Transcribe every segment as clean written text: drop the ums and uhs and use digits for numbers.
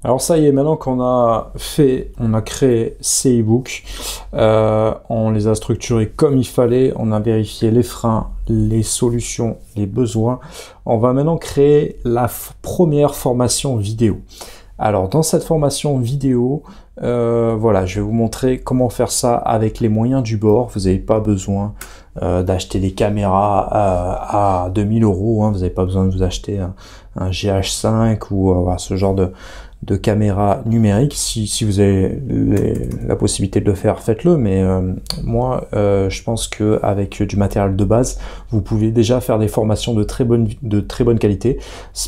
Alors ça y est, maintenant qu'on a créé ces e-books, on les a structurés comme il fallait, on a vérifié les freins, les solutions, les besoins. On va maintenant créer la première formation vidéo. Alors dans cette formation vidéo, voilà, je vais vous montrer comment faire ça avec les moyens du bord. Vous n'avez pas besoin d'acheter des caméras à 2000 €, hein. Vous n'avez pas besoin de vous acheter un GH5 ou ce genre de caméra numérique. Si vous avez la possibilité de le faire, faites-le, mais moi je pense que avec du matériel de base vous pouvez déjà faire des formations de très bonne qualité,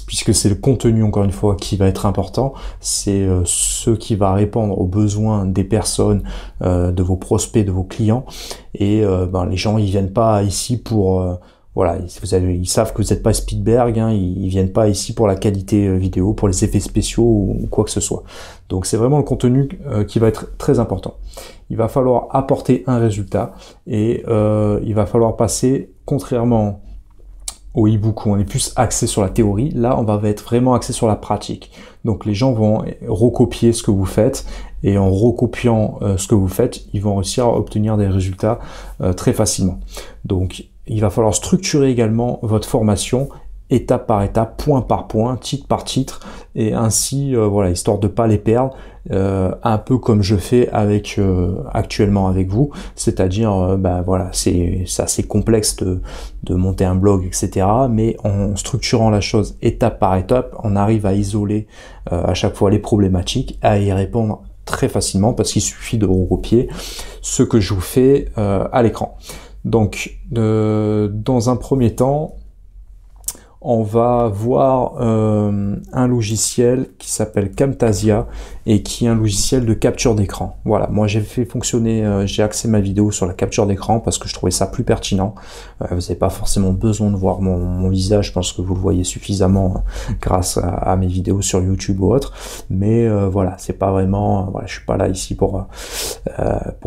puisque c'est le contenu, encore une fois, qui va être important. C'est ce qui va répondre aux besoins des personnes, de vos prospects, de vos clients, et les gens ils viennent pas ici pour voilà, ils savent que vous n'êtes pas Spielberg, hein, ils viennent pas ici pour la qualité vidéo, pour les effets spéciaux ou quoi que ce soit. Donc c'est vraiment le contenu qui va être très important. Il va falloir apporter un résultat et il va falloir passer, contrairement au e-book où on est plus axé sur la théorie, là on va être vraiment axé sur la pratique. Donc les gens vont recopier ce que vous faites, et en recopiant ce que vous faites, ils vont réussir à obtenir des résultats très facilement. Donc il va falloir structurer également votre formation étape par étape, point par point, titre par titre, et ainsi voilà, histoire de pas les perdre, un peu comme je fais avec actuellement avec vous, c'est-à-dire voilà, c'est assez complexe de monter un blog, etc. Mais en structurant la chose étape par étape, on arrive à isoler à chaque fois les problématiques, à y répondre très facilement, parce qu'il suffit de recopier ce que je vous fais à l'écran. Donc, dans un premier temps, on va voir un logiciel qui s'appelle Camtasia et qui est un logiciel de capture d'écran. Voilà, moi j'ai fait fonctionner, j'ai axé ma vidéo sur la capture d'écran parce que je trouvais ça plus pertinent. Vous n'avez pas forcément besoin de voir mon visage, je pense que vous le voyez suffisamment grâce à mes vidéos sur YouTube ou autre. Mais voilà, c'est pas vraiment, voilà, je suis pas là ici pour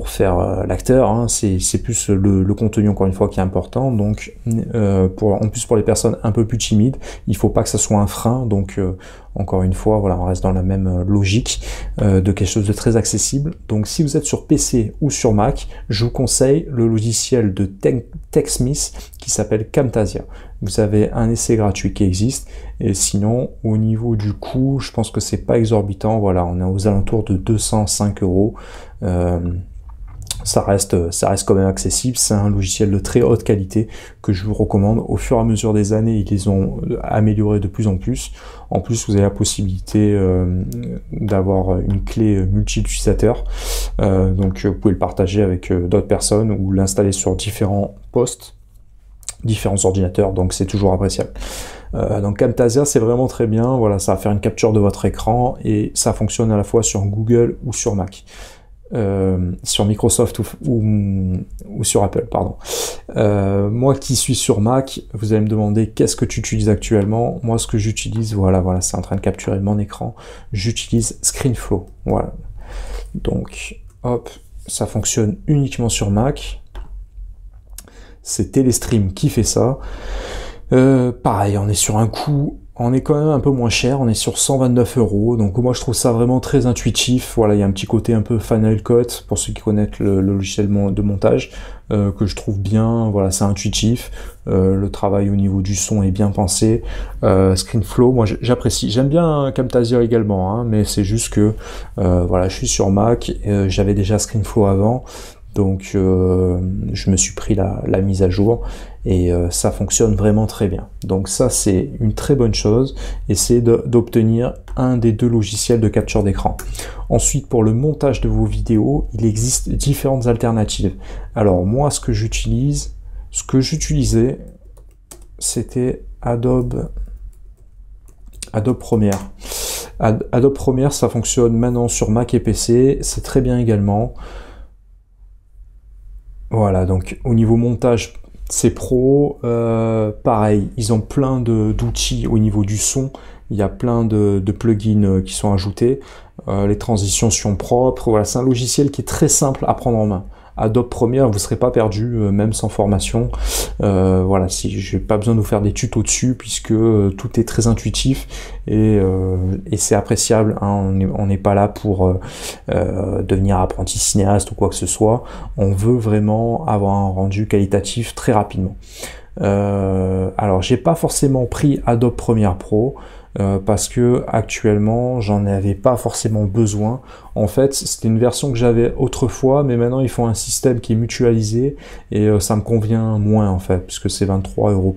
faire l'acteur, hein. C'est plus le contenu, encore une fois, qui est important. Donc en plus pour les personnes un peu plus timides, il faut pas que ça soit un frein. Donc encore une fois, voilà, on reste dans la même logique de quelque chose de très accessible. Donc si vous êtes sur PC ou sur Mac, je vous conseille le logiciel de TechSmith qui s'appelle Camtasia. Vous avez un essai gratuit qui existe, et sinon au niveau du coût, je pense que c'est pas exorbitant. Voilà, on est aux alentours de 205 €. Ça reste quand même accessible. C'est un logiciel de très haute qualité que je vous recommande. Au fur et à mesure des années, ils les ont améliorés de plus en plus. En plus, vous avez la possibilité d'avoir une clé multi-utilisateur. Donc, vous pouvez le partager avec d'autres personnes ou l'installer sur différents postes, différents ordinateurs. Donc, c'est toujours appréciable. Donc, Camtasia, c'est vraiment très bien. Voilà, ça va faire une capture de votre écran et ça fonctionne à la fois sur Google ou sur Mac. Sur Microsoft ou sur Apple, pardon. Moi qui suis sur Mac, vous allez me demander qu'est-ce que tu utilises actuellement. Moi, ce que j'utilise, voilà, c'est en train de capturer mon écran. J'utilise ScreenFlow. Voilà. Donc, hop, ça fonctionne uniquement sur Mac. C'est Telestream qui fait ça. Pareil, on est sur un coût. On est quand même un peu moins cher, on est sur 129 €, donc moi je trouve ça vraiment très intuitif. Voilà, il y a un petit côté un peu Final Cut, pour ceux qui connaissent le logiciel de montage, que je trouve bien. Voilà, c'est intuitif, le travail au niveau du son est bien pensé. ScreenFlow, moi j'apprécie, j'aime bien Camtasia également, hein, mais c'est juste que voilà, je suis sur Mac, j'avais déjà ScreenFlow avant, donc je me suis pris la mise à jour, et ça fonctionne vraiment très bien. Donc ça, c'est une très bonne chose, et c'est d'obtenir un des deux logiciels de capture d'écran. Ensuite, pour le montage de vos vidéos, il existe différentes alternatives. Alors moi, ce que j'utilisais, c'était Adobe Premiere. Adobe Premiere, ça fonctionne maintenant sur Mac et PC, c'est très bien également. Voilà, donc au niveau montage, c'est pro. Pareil, ils ont plein d'outils au niveau du son. Il y a plein de plugins qui sont ajoutés. Les transitions sont propres. Voilà, c'est un logiciel qui est très simple à prendre en main. Adobe Premiere, vous serez pas perdu, même sans formation. Voilà, si j'ai pas besoin de vous faire des tutos dessus, puisque tout est très intuitif et c'est appréciable, hein. On n'est pas là pour devenir apprenti cinéaste ou quoi que ce soit. On veut vraiment avoir un rendu qualitatif très rapidement. Alors j'ai pas forcément pris Adobe Premiere Pro parce que actuellement j'en avais pas forcément besoin. En fait, c'était une version que j'avais autrefois, mais maintenant ils font un système qui est mutualisé et ça me convient moins en fait, puisque c'est 23 €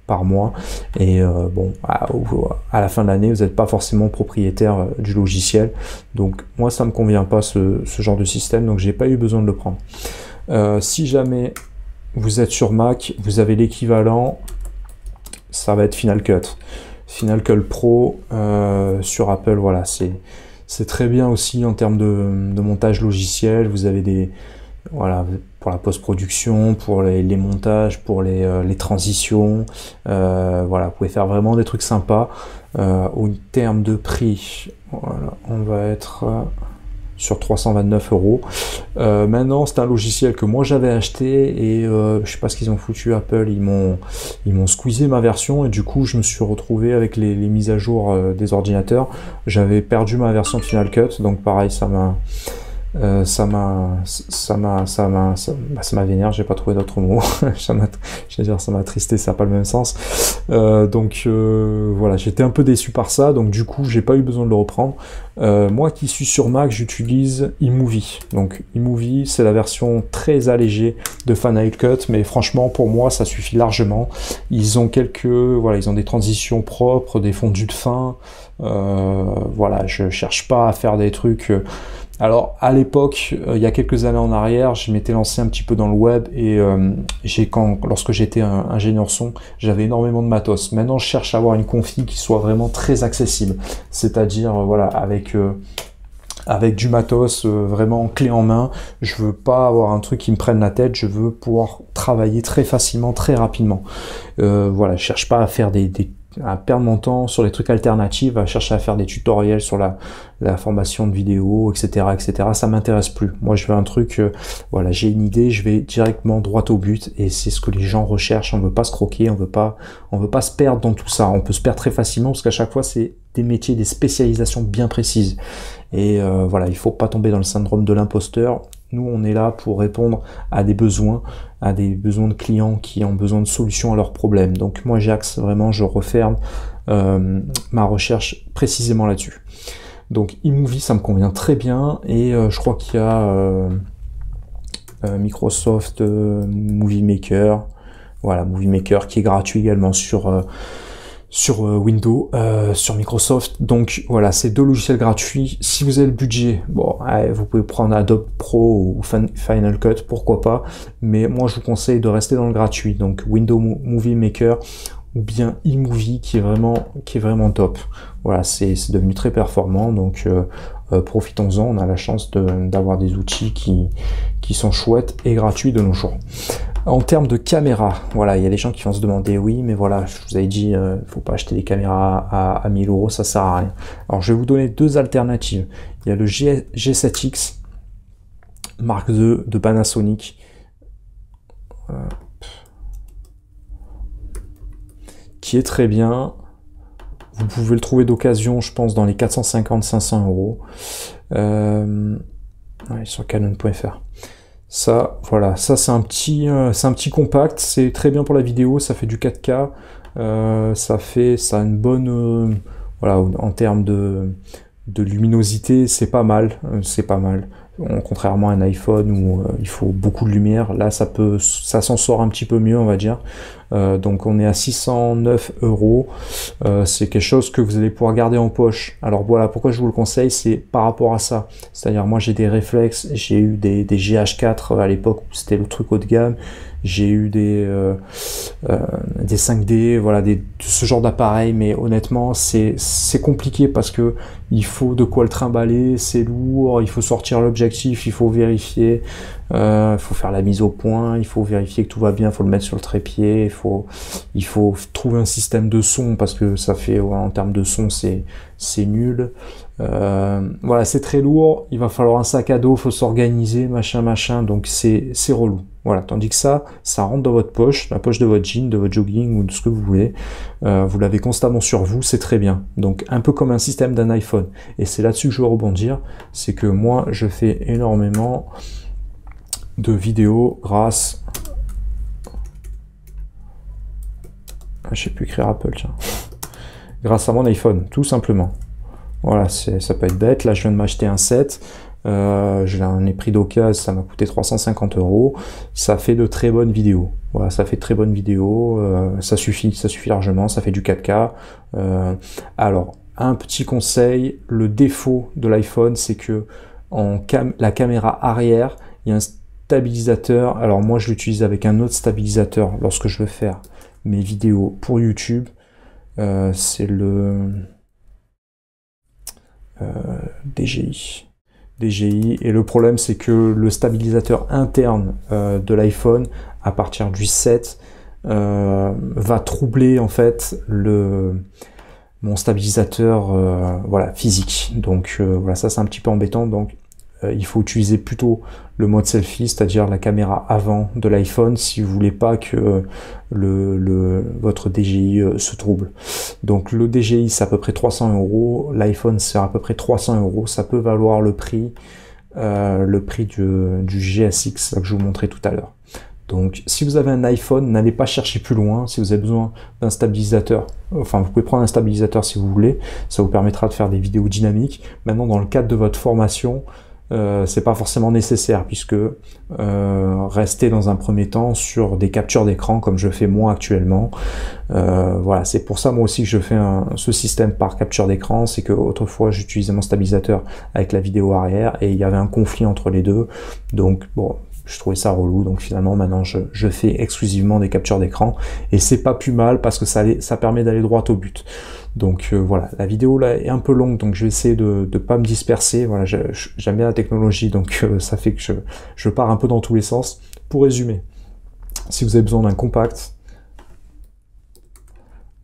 par mois. Et bon, à la fin de l'année, vous n'êtes pas forcément propriétaire du logiciel. Donc moi, ça me convient pas ce genre de système, donc j'ai pas eu besoin de le prendre. Si jamais vous êtes sur Mac, vous avez l'équivalent, ça va être Final Cut. Final Cut Pro sur Apple, voilà, c'est très bien aussi en termes de montage logiciel. Vous avez des, voilà, pour la post-production, pour les montages, pour les transitions, voilà, vous pouvez faire vraiment des trucs sympas. Au terme de prix, voilà, on va être sur 329 €. Maintenant, c'est un logiciel que moi j'avais acheté et je sais pas ce qu'ils ont foutu Apple, ils m'ont squeezé ma version et du coup je me suis retrouvé avec les mises à jour des ordinateurs. J'avais perdu ma version Final Cut, donc pareil, ça m'a vénère, j'ai pas trouvé d'autres mots. Je vais dire, ça m'a attristé, ça n'a pas le même sens. Donc voilà, j'étais un peu déçu par ça, donc du coup j'ai pas eu besoin de le reprendre. Moi qui suis sur Mac, j'utilise iMovie. Donc iMovie, c'est la version très allégée de Final Cut, mais franchement pour moi ça suffit largement. Ils ont voilà, ils ont des transitions propres, des fondus de fin. Voilà, je cherche pas à faire des trucs. Alors à l'époque, il y a quelques années en arrière, je m'étais lancé un petit peu dans le web et lorsque j'étais ingénieur son, j'avais énormément de matos. Maintenant, je cherche à avoir une config qui soit vraiment très accessible, c'est-à-dire voilà, avec du matos vraiment clé en main. Je veux pas avoir un truc qui me prenne la tête, je veux pouvoir travailler très facilement, très rapidement. Voilà, je cherche pas à faire à perdre mon temps sur les trucs alternatifs, à chercher à faire des tutoriels sur la formation de vidéos, etc., etc. Ça m'intéresse plus. Moi, je veux un truc, voilà, j'ai une idée, je vais directement droit au but, et c'est ce que les gens recherchent. On veut pas se croquer, on veut pas se perdre dans tout ça. On peut se perdre très facilement parce qu'à chaque fois, c'est des métiers, des spécialisations bien précises. Et voilà, il faut pas tomber dans le syndrome de l'imposteur. Nous, on est là pour répondre à des besoins de clients qui ont besoin de solutions à leurs problèmes. Donc moi, j'axe vraiment, je referme ma recherche précisément là-dessus. Donc iMovie, ça me convient très bien, et je crois qu'il y a Microsoft Movie Maker, voilà, Movie Maker qui est gratuit également sur Windows, sur Microsoft. Donc voilà, c'est deux logiciels gratuits. Si vous avez le budget, bon, vous pouvez prendre Adobe Pro ou Final Cut, pourquoi pas, mais moi je vous conseille de rester dans le gratuit, donc Windows Movie Maker ou bien iMovie qui est vraiment top. Voilà, c'est devenu très performant, donc profitons-en. On a la chance d'avoir des outils qui sont chouettes et gratuits de nos jours. En termes de caméra, voilà, il y a des gens qui vont se demander, oui, mais voilà, je vous avais dit, faut pas acheter des caméras à 1000 €, ça sert à rien. Alors, je vais vous donner deux alternatives. Il y a le G7X Mark II de Panasonic. Qui est très bien. Vous pouvez le trouver d'occasion, je pense, dans les 450-500 €. Ouais, sur canon.fr. Ça, voilà, ça c'est un petit compact, c'est très bien pour la vidéo, ça fait du 4K, ça a une bonne, voilà, en termes de luminosité, c'est pas mal. Contrairement à un iPhone où il faut beaucoup de lumière, là ça s'en sort un petit peu mieux, on va dire. Donc on est à 609 €. C'est quelque chose que vous allez pouvoir garder en poche. Alors voilà, pourquoi je vous le conseille, c'est par rapport à ça. C'est-à-dire, moi j'ai des réflexes, j'ai eu des GH4 à l'époque où c'était le truc haut de gamme. J'ai eu des 5D, voilà, ce genre d'appareil, mais honnêtement c'est compliqué parce que il faut de quoi le trimballer, c'est lourd, il faut sortir l'objectif, il faut vérifier, il faut faire la mise au point, il faut vérifier que tout va bien, il faut le mettre sur le trépied, il faut trouver un système de son parce que ça fait, ouais, en termes de son c'est nul. Voilà, c'est très lourd, il va falloir un sac à dos, faut s'organiser, machin, donc c'est relou. Voilà, tandis que ça rentre dans votre poche, la poche de votre jean, de votre jogging ou de ce que vous voulez. Vous l'avez constamment sur vous, c'est très bien. Donc un peu comme un système d'un iPhone. Et c'est là-dessus que je veux rebondir, c'est que moi je fais énormément de vidéos grâce... Je sais plus écrire Apple, tiens. Grâce à mon iPhone, tout simplement. Voilà, ça peut être bête. Là, je viens de m'acheter un set. Je l'en ai pris d'occasion, ça m'a coûté 350 €. Ça fait de très bonnes vidéos. Voilà, ça fait de très bonnes vidéos. Ça suffit largement. Ça fait du 4K. Alors, un petit conseil, le défaut de l'iPhone, c'est que la caméra arrière, il y a un stabilisateur. Alors moi, je l'utilise avec un autre stabilisateur lorsque je veux faire mes vidéos pour YouTube. C'est le DJI. Et le problème, c'est que le stabilisateur interne de l'iPhone, à partir du 7, va troubler en fait mon stabilisateur voilà, physique. Donc voilà, ça c'est un petit peu embêtant. Donc il faut utiliser plutôt le mode selfie, c'est-à-dire la caméra avant de l'iPhone, si vous voulez pas que votre DJI se trouble. Donc le DJI c'est à peu près 300 €, l'iPhone c'est à peu près 300 €, ça peut valoir le prix du GSX que je vous montrais tout à l'heure. Donc si vous avez un iPhone, n'allez pas chercher plus loin. Si vous avez besoin d'un stabilisateur, enfin vous pouvez prendre un stabilisateur si vous voulez, ça vous permettra de faire des vidéos dynamiques. Maintenant dans le cadre de votre formation, c'est pas forcément nécessaire, puisque rester dans un premier temps sur des captures d'écran comme je fais moi actuellement. Voilà, c'est pour ça moi aussi que je fais ce système par capture d'écran. C'est que autrefois j'utilisais mon stabilisateur avec la vidéo arrière et il y avait un conflit entre les deux, donc bon, je trouvais ça relou. Donc finalement maintenant je fais exclusivement des captures d'écran et c'est pas plus mal parce que ça permet d'aller droit au but. Donc voilà, la vidéo là est un peu longue, donc je vais essayer de pas me disperser. Voilà, j'aime bien la technologie, donc ça fait que je pars un peu dans tous les sens. Pour résumer, si vous avez besoin d'un compact,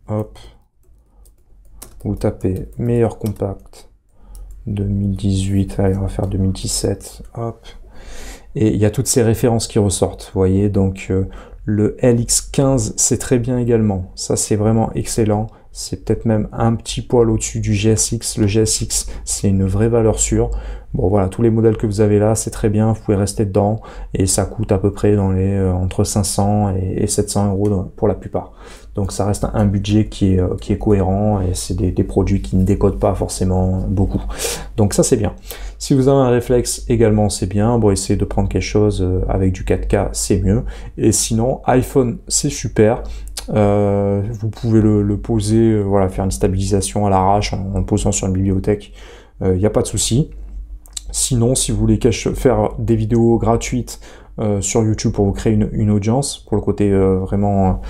hop, vous tapez meilleur compact 2018, allez on va faire 2017, hop, et il y a toutes ces références qui ressortent, vous voyez. Donc le LX15 c'est très bien également, ça c'est vraiment excellent. C'est peut-être même un petit poil au-dessus du GSX. Le GSX, c'est une vraie valeur sûre. Bon voilà, tous les modèles que vous avez là, c'est très bien, vous pouvez rester dedans. Et ça coûte à peu près dans les entre 500 et 700 € pour la plupart. Donc ça reste un budget qui est cohérent et c'est des produits qui ne décodent pas forcément beaucoup. Donc ça c'est bien. Si vous avez un réflexe également, c'est bien. Bon, essayez de prendre quelque chose avec du 4K, c'est mieux. Et sinon, iPhone, c'est super. Vous pouvez le poser, voilà, faire une stabilisation à l'arrache en le posant sur une bibliothèque, il n'y a pas de souci. Sinon, si vous voulez faire des vidéos gratuites sur YouTube pour vous créer une audience, pour le côté vraiment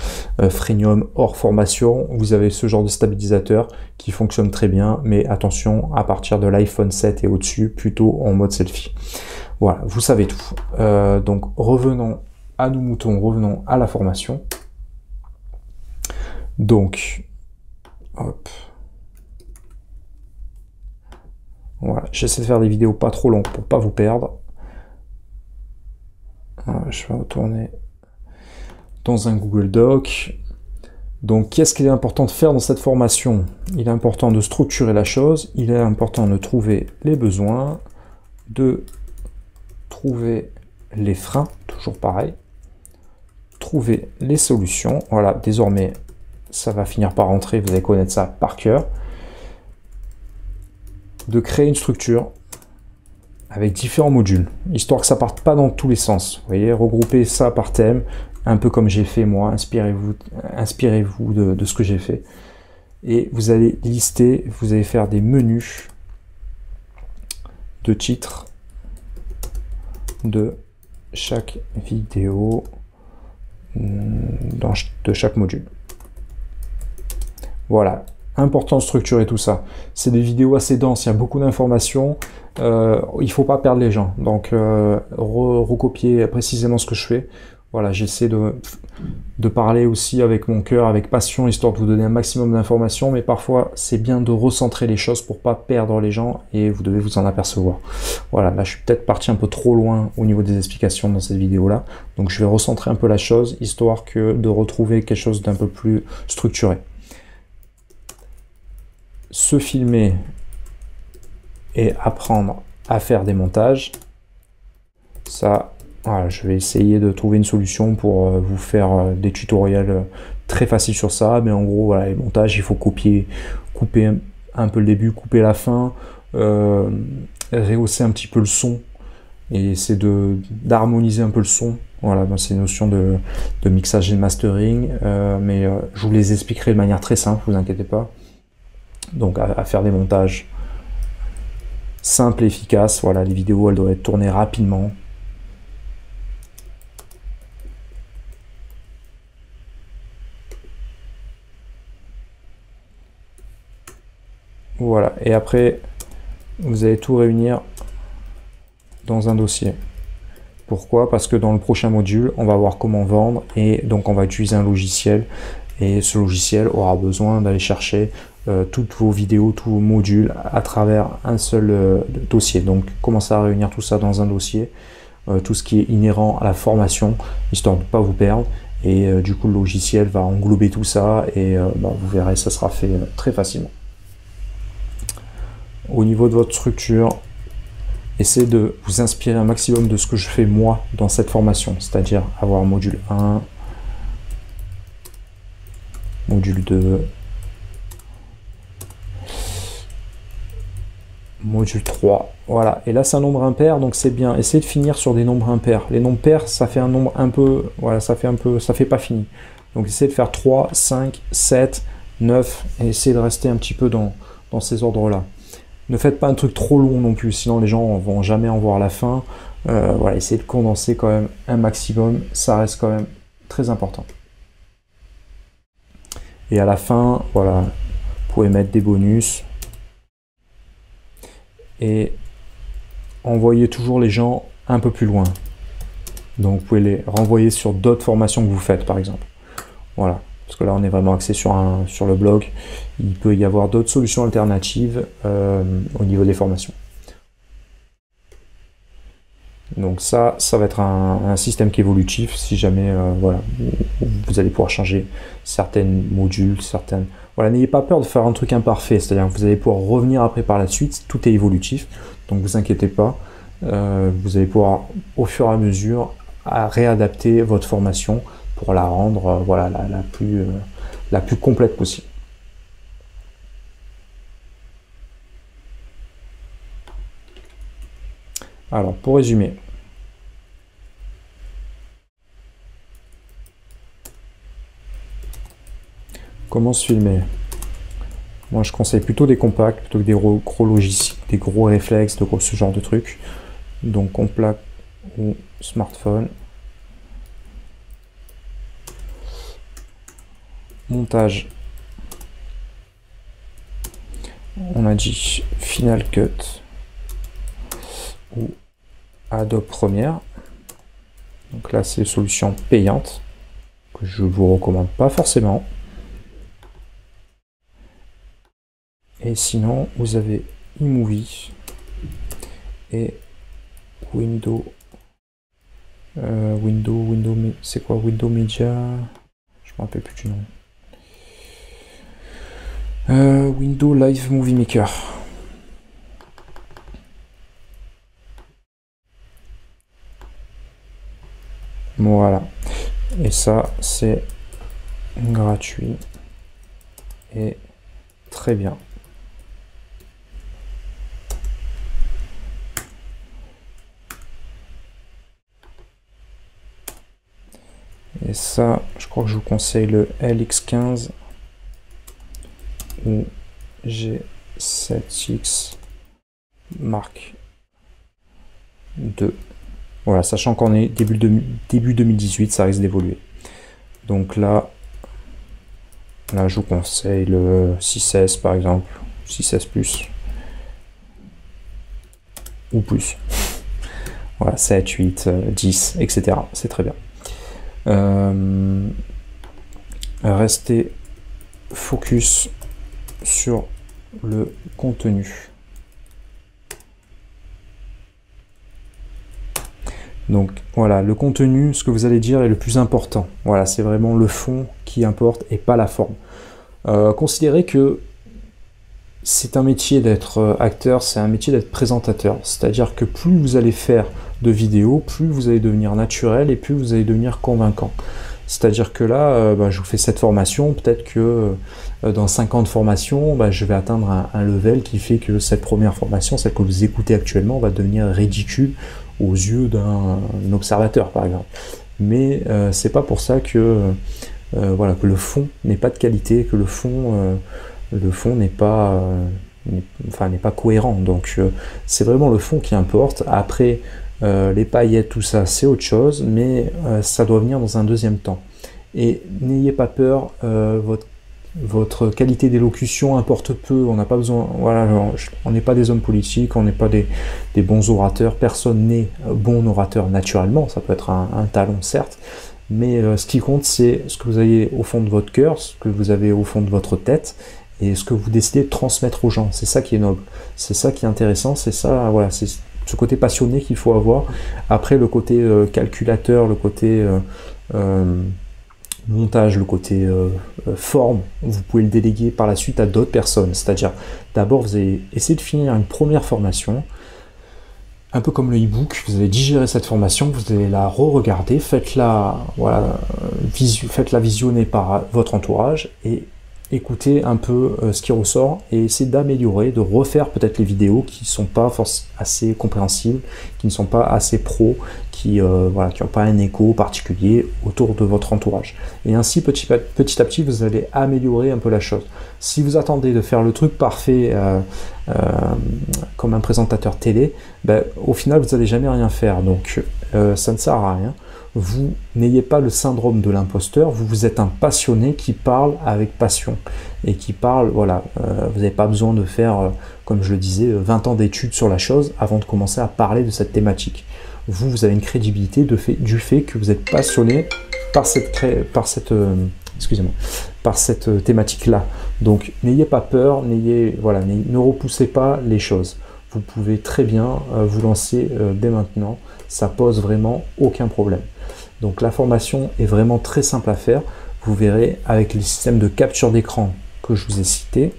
freemium hors formation, vous avez ce genre de stabilisateur qui fonctionne très bien, mais attention, à partir de l'iPhone 7 et au-dessus, plutôt en mode selfie. Voilà, vous savez tout. Donc revenons à nos moutons, revenons à la formation. Donc, hop. Voilà, j'essaie de faire des vidéos pas trop longues pour pas vous perdre. Voilà, je vais retourner dans un Google Doc. Donc, qu'est-ce qu'il est important de faire dans cette formation? Il est important de structurer la chose, il est important de trouver les besoins, de trouver les freins, toujours pareil, trouver les solutions. Voilà, désormais, ça va finir par rentrer, vous allez connaître ça par cœur. De créer une structure avec différents modules, histoire que ça parte pas dans tous les sens. Vous voyez, regrouper ça par thème, un peu comme j'ai fait moi, inspirez-vous de ce que j'ai fait. Et vous allez lister, vous allez faire des menus de titres de chaque vidéo, de chaque module. Voilà, important de structurer tout ça. C'est des vidéos assez denses, il y a beaucoup d'informations, il ne faut pas perdre les gens. Donc recopier précisément ce que je fais. voilà, j'essaie de parler aussi avec mon cœur, avec passion, histoire de vous donner un maximum d'informations, mais parfois c'est bien de recentrer les choses pour pas perdre les gens, et vous devez vous en apercevoir. Voilà, là je suis peut-être parti un peu trop loin au niveau des explications dans cette vidéo-là, donc je vais recentrer un peu la chose, histoire que de retrouver quelque chose d'un peu plus structuré. Se filmer et apprendre à faire des montages, ça... Voilà, je vais essayer de trouver une solution pour vous faire des tutoriels très faciles sur ça, mais en gros, voilà, les montages, il faut couper un peu le début, couper la fin, rehausser un petit peu le son, et essayer d'harmoniser un peu le son. Voilà, c'est une notion de mixage et de mastering, mais je vous les expliquerai de manière très simple, vous inquiétez pas. Donc à faire des montages simples et efficaces, voilà, les vidéos, elles doivent être tournées rapidement. Voilà, et après, vous allez tout réunir dans un dossier. Pourquoi? Parce que dans le prochain module, on va voir comment vendre, et donc on va utiliser un logiciel, et ce logiciel aura besoin d'aller chercher toutes vos vidéos, tous vos modules à travers un seul dossier. Donc commencez à réunir tout ça dans un dossier, tout ce qui est inhérent à la formation, histoire de ne pas vous perdre, et du coup le logiciel va englober tout ça, et vous verrez, ça sera fait très facilement. Au niveau de votre structure, essayez de vous inspirer un maximum de ce que je fais moi dans cette formation, c'est-à-dire avoir module 1, module 2, module 3, voilà. Et là c'est un nombre impair, donc c'est bien. Essayez de finir sur des nombres impairs. Les nombres pairs, ça fait un nombre un peu, voilà, ça fait pas fini. Donc essayez de faire 3, 5, 7, 9, et essayez de rester un petit peu dans ces ordres-là. Ne faites pas un truc trop long non plus, sinon les gens vont jamais en voir la fin. Voilà, essayez de condenser quand même un maximum, ça reste quand même très important. Et à la fin, voilà, vous pouvez mettre des bonus. Et envoyer toujours les gens un peu plus loin. Donc vous pouvez les renvoyer sur d'autres formations que vous faites, par exemple. Voilà. Parce que là on est vraiment axé sur le blog, il peut y avoir d'autres solutions alternatives au niveau des formations. Donc ça va être un système qui est évolutif, si jamais voilà, vous allez pouvoir changer certains modules, certaines... Voilà, n'ayez pas peur de faire un truc imparfait, c'est-à-dire que vous allez pouvoir revenir après par la suite, tout est évolutif, donc vous inquiétez pas, vous allez pouvoir au fur et à mesure réadapter votre formation pour la rendre voilà, la plus complète possible. Alors, pour résumer, comment se filmer? Moi, je conseille plutôt des compacts, plutôt que des gros logiciels, des gros réflexes, ce genre de trucs. Donc, compact ou smartphone. Montage, on a dit Final Cut ou Adobe Premiere. Donc là c'est une solution payante que je vous recommande pas forcément. Et sinon vous avez iMovie et Windows c'est quoi Windows Media, je me rappelle plus du nom. Windows Live Movie Maker. Voilà. Et ça, c'est gratuit. Et très bien. Et ça, je crois que je vous conseille le LX15 ou G7X Mark II. Voilà, sachant qu'on est début 2018, ça risque d'évoluer. Donc là, je vous conseille le 6S par exemple, 6S Plus ou plus. Voilà, 7, 8, 10, etc. C'est très bien. Restez focus sur le contenu. Donc voilà, le contenu, ce que vous allez dire est le plus important. Voilà, c'est vraiment le fond qui importe et pas la forme. Considérez que c'est un métier d'être acteur, c'est un métier d'être présentateur. C'est-à-dire que plus vous allez faire de vidéos, plus vous allez devenir naturel et plus vous allez devenir convaincant. C'est-à-dire que là, je vous fais cette formation, peut-être que dans 5 ans de formation, je vais atteindre un level qui fait que cette première formation, celle que vous écoutez actuellement, va devenir ridicule aux yeux d'un observateur, par exemple. Mais c'est pas pour ça que, voilà, que le fond n'est pas de qualité, que le fond n'est pas, n'est pas cohérent. Donc c'est vraiment le fond qui importe. Après, les paillettes, tout ça, c'est autre chose, mais ça doit venir dans un deuxième temps. Et n'ayez pas peur, votre qualité d'élocution importe peu, on n'a pas besoin, voilà, on n'est pas des hommes politiques, on n'est pas des bons orateurs, personne n'est bon orateur naturellement, ça peut être un talent certes, mais ce qui compte c'est ce que vous avez au fond de votre cœur, ce que vous avez au fond de votre tête, et ce que vous décidez de transmettre aux gens, c'est ça qui est noble, c'est ça qui est intéressant, c'est ça, voilà, c'est ce côté passionné qu'il faut avoir. Après le côté calculateur, le côté montage, le côté forme, vous pouvez le déléguer par la suite à d'autres personnes. C'est-à-dire, d'abord, vous allez essayer de finir une première formation, un peu comme le e-book, vous allez digérer cette formation, vous allez la re-regarder, faites-la visionner par votre entourage et écoutez un peu ce qui ressort et essayez d'améliorer, de refaire peut-être les vidéos qui ne sont pas assez compréhensibles, qui ne sont pas assez pro, qui n'ont pas un écho particulier autour de votre entourage. Et ainsi, petit à petit, vous allez améliorer un peu la chose. Si vous attendez de faire le truc parfait comme un présentateur télé, au final, vous n'allez jamais rien faire. Donc, ça ne sert à rien. Vous n'ayez pas le syndrome de l'imposteur, vous êtes un passionné qui parle avec passion et qui parle, voilà, vous n'avez pas besoin de faire, comme je le disais, 20 ans d'études sur la chose avant de commencer à parler de cette thématique. Vous avez une crédibilité du fait que vous êtes passionné par cette thématique-là. Donc n'ayez pas peur, ne repoussez pas les choses. Vous pouvez très bien vous lancer dès maintenant, ça pose vraiment aucun problème. Donc la formation est vraiment très simple à faire. Vous verrez avec les systèmes de capture d'écran que je vous ai cités.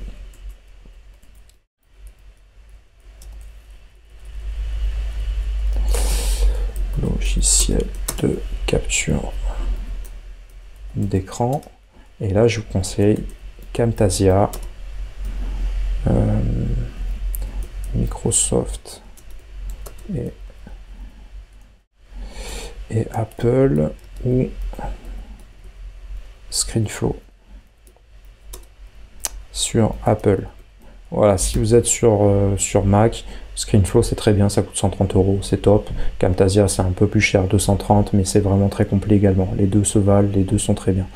Logiciel de capture d'écran. Et là, je vous conseille Camtasia, Microsoft et Apple ou ScreenFlow sur Apple. Voilà, si vous êtes sur Mac, ScreenFlow c'est très bien, ça coûte 130 €, c'est top. Camtasia c'est un peu plus cher, 230, mais c'est vraiment très complet également. Les deux se valent, les deux sont très bien.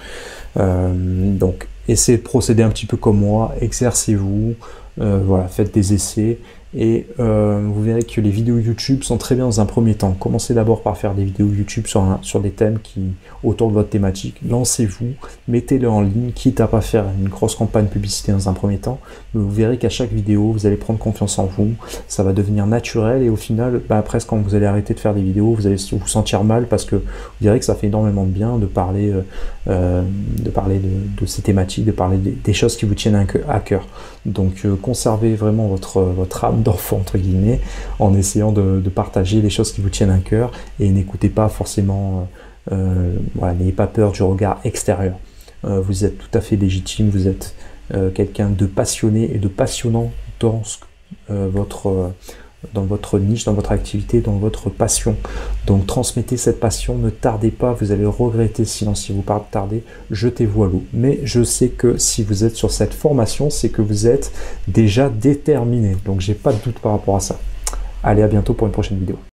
Donc essayez de procéder un petit peu comme moi, exercez-vous, voilà, faites des essais et vous verrez que les vidéos YouTube sont très bien dans un premier temps. Commencez d'abord par faire des vidéos YouTube sur des thèmes autour de votre thématique. Lancez-vous, mettez-le en ligne, quitte à pas faire une grosse campagne publicité dans un premier temps. Mais vous verrez qu'à chaque vidéo, vous allez prendre confiance en vous, ça va devenir naturel et au final, presque quand vous allez arrêter de faire des vidéos, vous allez vous sentir mal parce que vous verrez que ça fait énormément de bien de parler de ces thématiques, de parler des choses qui vous tiennent à cœur. Donc conservez vraiment votre âme d'enfant entre guillemets en essayant de partager les choses qui vous tiennent à cœur et n'écoutez pas forcément, n'ayez pas peur du regard extérieur. Vous êtes tout à fait légitime, vous êtes quelqu'un de passionné et de passionnant dans votre niche, dans votre activité, dans votre passion. Donc transmettez cette passion, ne tardez pas, vous allez regretter sinon si vous tardez, jetez-vous à l'eau. Mais je sais que si vous êtes sur cette formation, c'est que vous êtes déjà déterminé. Donc j'ai pas de doute par rapport à ça. Allez, à bientôt pour une prochaine vidéo.